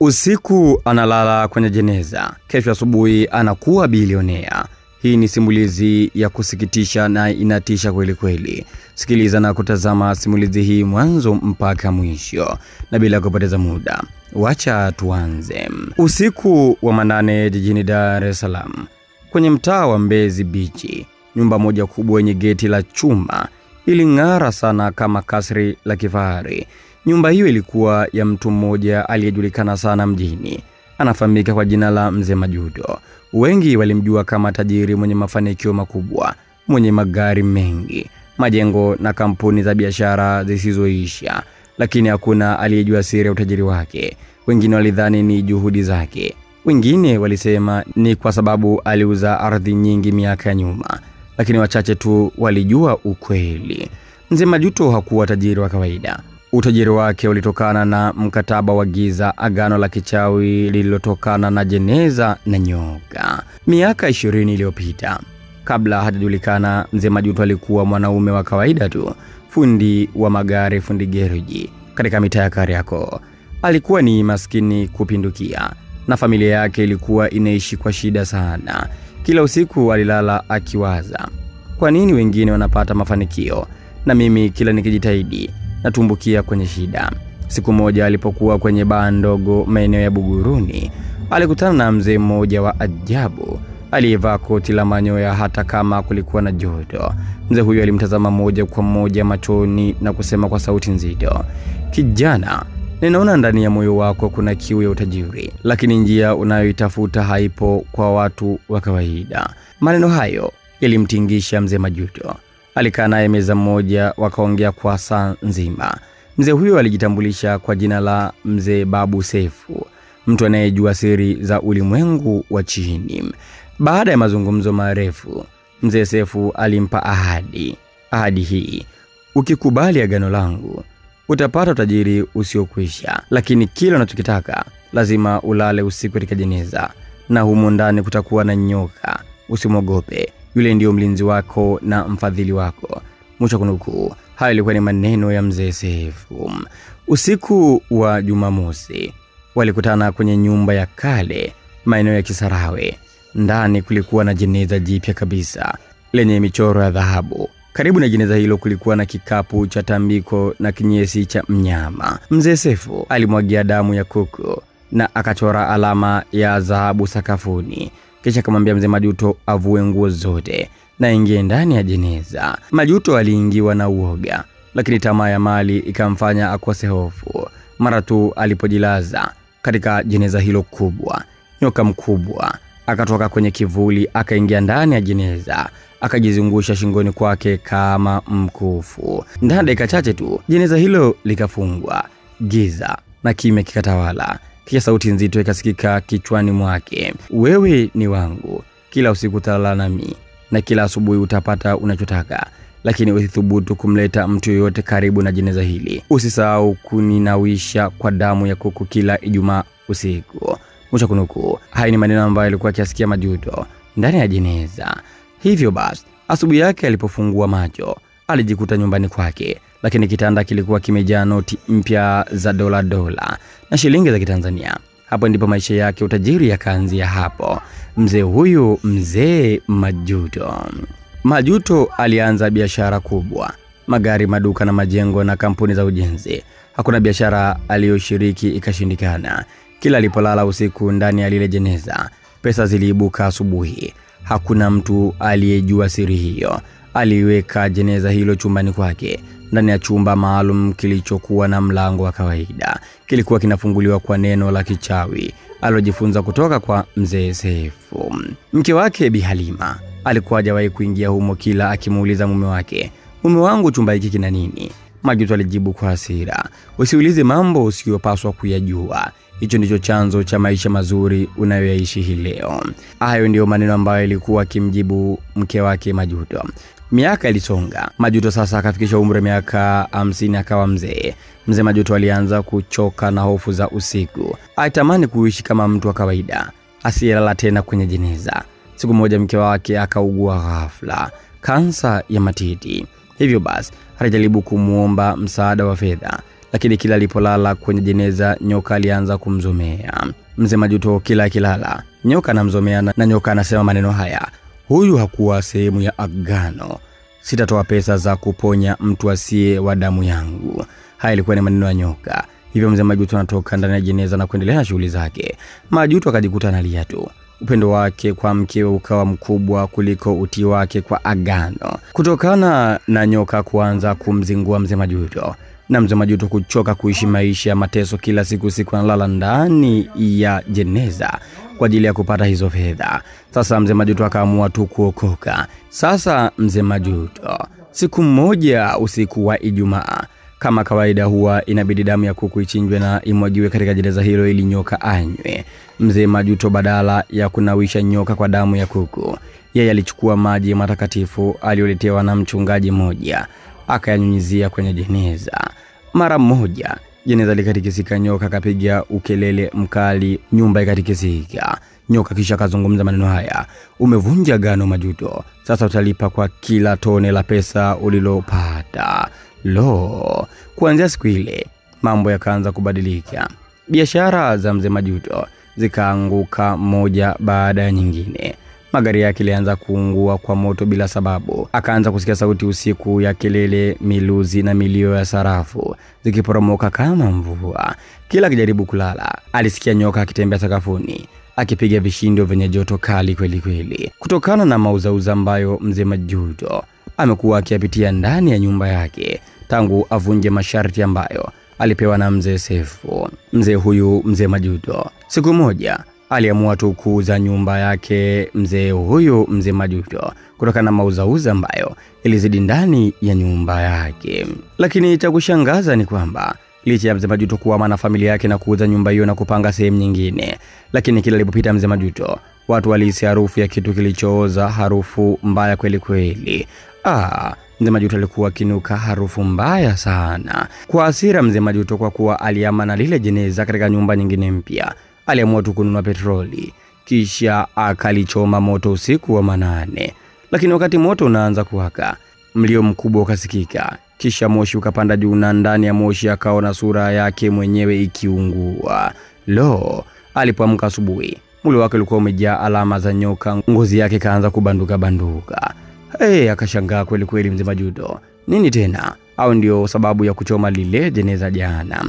Usiku analala kwenye jeneza, kesho asubuhi anakuwa bilionea. Hii ni simulizi ya kusikitisha na inatisha kweli kweli. Sikiliza na kutazama simulizi hii mwanzo mpaka mwisho. Na bila kupoteza muda, wacha tuanze. Usiku wa manane jijini Dar es Salaam, kwenye mtaa wa Mbezi Beach, nyumba moja kubwa yenye geti la chuma iling'ara sana kama kasri la kifahari. Nyumba hiyo ilikuwa ya mtu mmoja aliyejulikana sana mjini. Anafahamika kwa jina la Mzee Majuto. Wengi walimjua kama tajiri mwenye mafanikio makubwa, mwenye magari mengi, majengo na kampuni za biashara zisizoisha. Lakini hakuna aliyejua siri ya utajiri wake. Wengine walidhani ni juhudi zake. Wengine walisema ni kwa sababu aliuza ardhi nyingi miaka ya nyuma. Lakini wachache tu walijua ukweli. Mzee Majuto hakuwa tajiri wa kawaida. Utajiri wake ulitokana na mkataba wa giza, agano la kichawi lililotokana na jeneza na nyoka. Miaka 20 iliyopita, kabla hajajulikana, Mzee Majuto alikuwa mwanaume wa kawaida tu, fundi wa magari, fundi gereji katika mitaa ya Kariakoo. Alikuwa ni maskini kupindukia na familia yake ilikuwa inaishi kwa shida sana. Kila usiku alilala akiwaza, kwa nini wengine wanapata mafanikio na mimi kila nikijitahidi natumbukia kwenye shida. Siku moja alipokuwa kwenye baa ndogo maeneo ya Buguruni, alikutana na mzee mmoja wa ajabu aliyevaa koti la manyoya hata kama kulikuwa na joto. Mzee huyo alimtazama moja kwa moja machoni na kusema kwa sauti nzito, "Kijana, ninaona ndani ya moyo wako kuna kiu ya utajiri, lakini njia unayoitafuta haipo kwa watu wa kawaida." Maneno hayo yalimtingisha Mzee Majuto. Alikaa naye meza moja, wakaongea kwa saa nzima. Mzee huyo alijitambulisha kwa jina la Mzee Babu Sefu, mtu anayejua siri za ulimwengu wa chini. Baada ya mazungumzo marefu, Mzee Sefu alimpa ahadi. Ahadi hii, ukikubali agano langu, utapata utajiri usiokwisha, lakini kila unachokitaka lazima ulale usiku katika jeneza, na humo ndani kutakuwa na nyoka. Usimwogope, yule ndio mlinzi wako na mfadhili wako. Mwisho kunukuu. Hayo ilikuwa ni maneno ya Mzee Sefu. Usiku wa Jumamosi walikutana kwenye nyumba ya kale maeneo ya Kisarawe. Ndani kulikuwa na jeneza jipya kabisa lenye michoro ya dhahabu. Karibu na jeneza hilo kulikuwa na kikapu cha tambiko na kinyesi cha mnyama. Mzee Sefu alimwagia damu ya kuku na akachora alama ya dhahabu sakafuni. Kisha akamwambia Mzee Majuto avue nguo zote na ingie ndani ya jeneza. Majuto aliingiwa na uoga, lakini tamaa ya mali ikamfanya akose hofu. Mara tu alipojilaza katika jeneza hilo kubwa, nyoka mkubwa akatoka kwenye kivuli, akaingia ndani ya jeneza, akajizungusha shingoni kwake kama mkufu. Ndani ya dakika chache tu jeneza hilo likafungwa. Giza na kimya kikatawala. Kisha sauti nzito ikasikika kichwani mwake, "Wewe ni wangu, kila usiku utalala nami na kila asubuhi utapata unachotaka, lakini usithubutu kumleta mtu yoyote karibu na jeneza hili. Usisahau kuninawisha kwa damu ya kuku kila Ijumaa usiku." Mwisho kunukuu. Haya ni maneno ambayo alikuwa akisikia Majuto ndani ya jeneza. Hivyo basi, asubuhi yake alipofungua macho, alijikuta nyumbani kwake, lakini kitanda kilikuwa kimejaa noti mpya za dola na shilingi za Kitanzania. Hapo ndipo maisha yake utajiri yakaanzia hapo. Mzee huyu, Mzee Majuto. Majuto alianza biashara kubwa, magari, maduka na majengo na kampuni za ujenzi. Hakuna biashara aliyoshiriki ikashindikana. Kila alipolala usiku ndani ya lile jeneza, pesa ziliibuka asubuhi. Hakuna mtu aliyejua siri hiyo. Aliweka jeneza hilo chumbani kwake, ndani ya chumba maalum kilichokuwa na mlango wa kawaida. Kilikuwa kinafunguliwa kwa neno la kichawi alojifunza kutoka kwa Mzee Sefu. Mke wake Bi Halima alikuwa hajawahi kuingia humo. Kila akimuuliza mume wake, "Mume wangu, chumba hiki kina nini?" Majuto alijibu kwa hasira, "Usiulize mambo usiyopaswa kuyajua. Hicho ndicho chanzo cha maisha mazuri unayoyaishi hii leo." Hayo ndio maneno ambayo alikuwa akimjibu mke wake Majuto. Miaka ilisonga. Majuto sasa akafikisha umri wa miaka 50, akawa mzee. Mzee Majuto alianza kuchoka na hofu za usiku. Alitamani kuishi kama mtu wa kawaida, asiyelala tena kwenye jeneza. Siku moja mke wake akaugua ghafla, kansa ya matiti. Hivyo basi alijaribu kumuomba msaada wa fedha, lakini kila alipolala kwenye jeneza nyoka alianza kumzomea. Mzee Majuto kila akilala nyoka anamzomea, na nyoka anasema maneno haya: huyu hakuwa sehemu ya agano, sitatoa pesa za kuponya mtu asiye wa damu yangu. Haya ilikuwa ni maneno ya nyoka. Hivyo Mzee Majuto anatoka ndani ya jeneza na kuendelea na shughuli zake. Majuto akajikuta analia tu. Upendo wake kwa mkewe ukawa mkubwa kuliko utii wake kwa agano, kutokana na nyoka kuanza kumzingua Mzee Majuto, na Mzee Majuto kuchoka kuishi maisha ya mateso. Kila siku analala ndani ya jeneza kwa ajili ya kupata hizo fedha. Sasa Mzee Majuto akaamua tu kuokoka. Sasa Mzee Majuto, siku moja usiku wa Ijumaa, kama kawaida, huwa inabidi damu ya kuku ichinjwe na imwagiwe katika jeneza hilo ili nyoka anywe. Mzee Majuto badala ya kunawisha nyoka kwa damu ya kuku, yeye alichukua maji matakatifu aliyoletewa na mchungaji mmoja, akayanyunyizia kwenye jeneza. Mara moja jeneza likatikisika, nyoka kapiga ukelele mkali, nyumba ikatikisika. Nyoka kisha kazungumza maneno haya: umevunja agano Majuto, sasa utalipa kwa kila tone la pesa ulilopata. Lo, kuanzia siku ile mambo yakaanza kubadilika. Biashara za Mzee Majuto zikaanguka moja baada ya nyingine. Magari yake yalianza kuungua kwa moto bila sababu. Akaanza kusikia sauti usiku ya kelele, miluzi na milio ya sarafu zikiporomoka kama mvua. Kila akijaribu kulala, alisikia nyoka akitembea sakafuni, akipiga vishindo vyenye joto kali kweli kweli. Kutokana na mauzauza ambayo Mzee Majuto amekuwa akiyapitia ndani ya nyumba yake tangu avunje masharti ambayo alipewa na Mzee Sefu, mzee huyu Mzee Majuto siku moja aliamua tu kuuza nyumba yake mzee huyu Mzee Majuto, kutokana na mauzauza ambayo ilizidi ndani ya nyumba yake. Lakini cha kushangaza ni kwamba licha ya Mzee Majuto kuwa na familia yake na kuuza nyumba hiyo na kupanga sehemu nyingine, lakini kila alipopita Mzee Majuto, watu walihisi harufu ya kitu kilichooza, harufu mbaya kweli kweli. Mzee Majuto alikuwa kinuka harufu mbaya sana. Kwa hasira Mzee Majuto, kwa kuwa aliama na lile jeneza katika nyumba nyingine mpya, aliamua tu kununua petroli, kisha akalichoma moto usiku wa manane. Lakini wakati moto unaanza kuwaka, mlio mkubwa ukasikika, kisha moshi ukapanda juu, na ndani ya moshi akaona sura yake mwenyewe ikiungua. Lo, alipoamka asubuhi, mwili wake ulikuwa umejaa alama za nyoka, ngozi yake kaanza kubanduka. Akashangaa kweli kweli Mzee Majuto, nini tena? Au ndio sababu ya kuchoma lile jeneza jana?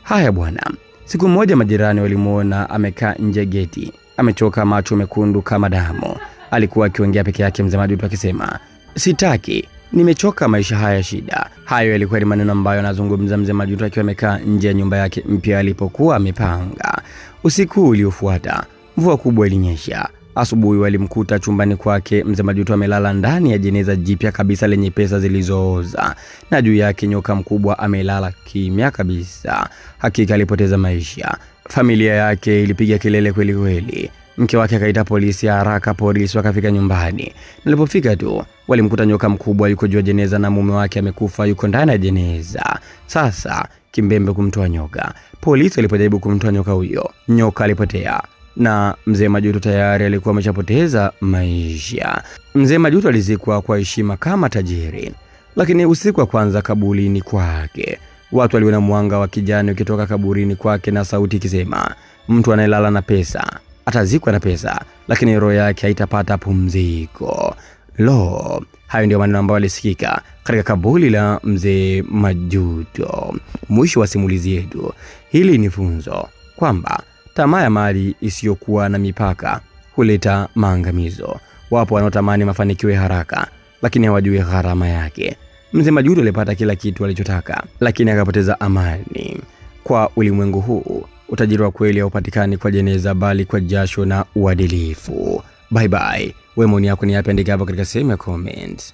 Haya bwana. Siku moja majirani walimuona amekaa nje geti, amechoka, macho mekundu kama damu. Alikuwa akiongea peke yake Mzee Majuto akisema, sitaki, nimechoka maisha haya shida. Hayo yalikuwa ni maneno ambayo anazungumza Mzee Majuto akiwa amekaa nje ya nyumba yake mpya alipokuwa amepanga. Usiku uliofuata mvua kubwa ilinyesha. Asubuhi walimkuta chumbani kwake Mzee Majuto amelala ndani ya jeneza jipya kabisa lenye pesa zilizooza, na juu yake nyoka mkubwa amelala kimya kabisa. Hakika alipoteza maisha. Familia yake ilipiga kelele kweli kweli. Mke wake akaita polisi haraka. Polisi wakafika nyumbani. Walipofika tu walimkuta nyoka mkubwa yuko juu ya jeneza, na mume wake amekufa yuko ndani ya jeneza. Sasa kimbembe kumtoa nyoka. Polisi walipojaribu kumtoa nyoka huyo, nyoka alipotea, na Mzee Majuto tayari alikuwa ameshapoteza maisha. Mzee Majuto alizikwa kwa heshima kama tajiri. Lakini usiku wa kwanza kaburini kwake, watu waliona mwanga wa kijani ukitoka kaburini kwake, na sauti ikisema, mtu anayelala na pesa atazikwa na pesa, lakini roho yake haitapata pumziko. Lo, hayo ndio maneno ambayo yalisikika katika kaburi la Mzee Majuto. Mwisho wa simulizi yetu. Hili ni funzo kwamba tamaa ya mali isiyokuwa na mipaka huleta maangamizo. Wapo wanaotamani mafanikio ya haraka, lakini hawajui gharama yake. Mzee Majuto alipata kila kitu alichotaka, lakini akapoteza amani. Kwa ulimwengu huu, utajiri wa kweli haupatikani kwa jeneza, bali kwa jasho na uadilifu. Bye bye. Wewe maoni yako ni yapi? Andika hapo katika sehemu ya comment.